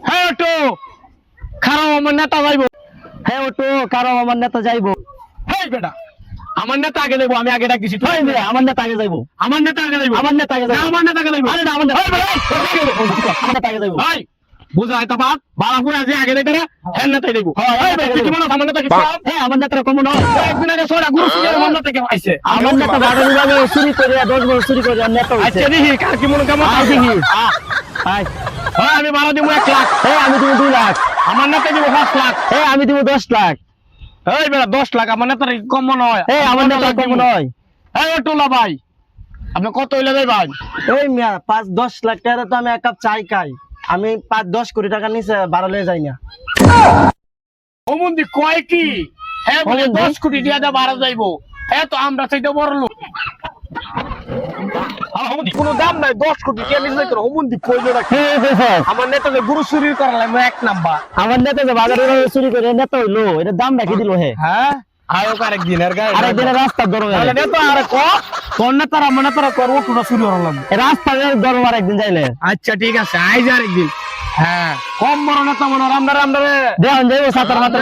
হ্যাঁ অটো খারাপ আমার নেতা যাইবো। হ্যাঁ অটো কারণ আমার নেতা যাইবো। হেই বেটা আমার নেতা আগে যাইবো, আমি আগে ডাকতেছি। হয় মিয়া, আমার নেতা আগে যাইবো। আমার নেতা আগে যাইবো। আমার নেতা আগে না, যাইবো। আমার নেতা আগে যাইবো। আরে না, আমার নেতা হেই বেটা, আমার নেতা আগে যাইবো। ভাই বুঝা এটা বাদ বালাপুর আজ আগে যাইতে না হ্যাঁ নেতাই যাইবো। হ্যাঁ, হেই আমার বেটা নেতা তুই কি যাইবো। মনে আমার নেতা কি সব? হ্যাঁ আমার নেতার কম নয়। একদিন আগে সোরা গুরু সুরিয়ার মন্দ থেকে পাইছে। আমার নেতা বাড়ি ভাবে চুরি করে 10 বছর চুরি করে আর নেতা হইছে। আচ্ছা দেখি কার কি মনে কেমন আয় দেখি। আয়। হ্যাঁ আমি ভাড়া দিব 1 লাখ। হ্যাঁ আমি দিব 2 লাখ। আমার নেতা দিব 5 লাখ। হ্যাঁ আমি দিব 10 লাখ। এই বেটা 10 লাখ আমার নেতার কম মনে হয়। হ্যাঁ আমার নেতা কম নয়। এই অটোলা ভাই আপনি কত হইলে যাই ভাই? এই মিয়া 5-10 লাখ টাকা তো আমি এক কাপ চাই খাই। আমি 5-10 কোটি টাকা নিচে ভাড়া লয়ে যাই না। ওমন্দি কয় কি হ্যাঁ বলে ওমন্দি? 10 কোটি দিয়া দা ভাড়া যাইবো। হ্যাঁ তো আমরা সেইটা বড় লোক। কোনো দাম নাই 10 কোটি কে নিচে যাইতো ওমন্দি কইলো রাখি। আমার নেতা যে গুরু চুরি করালাম 1 নাম্বার। আমার নেতা যে বাজারে ভাবে চুরি করে নেতা হইলো, এটা দাম রাখি দিল হে। হ্যাঁ আয়ো আরেক দিনের গায়ে আরেক দিনের রাস্তার দরবার। তাহলে নেতা আরে ক কোন নেতার আমার নেতার করবো পুরো চুরি করালাম। রাস্তার দরবার একদিন যাইলে। আচ্ছা ঠিক আছে আইজ আরেকদিন। হ্যাঁ কম বড় নেতা মনে আমরা দেওয়ান যাইবো সাতার মাত্রা।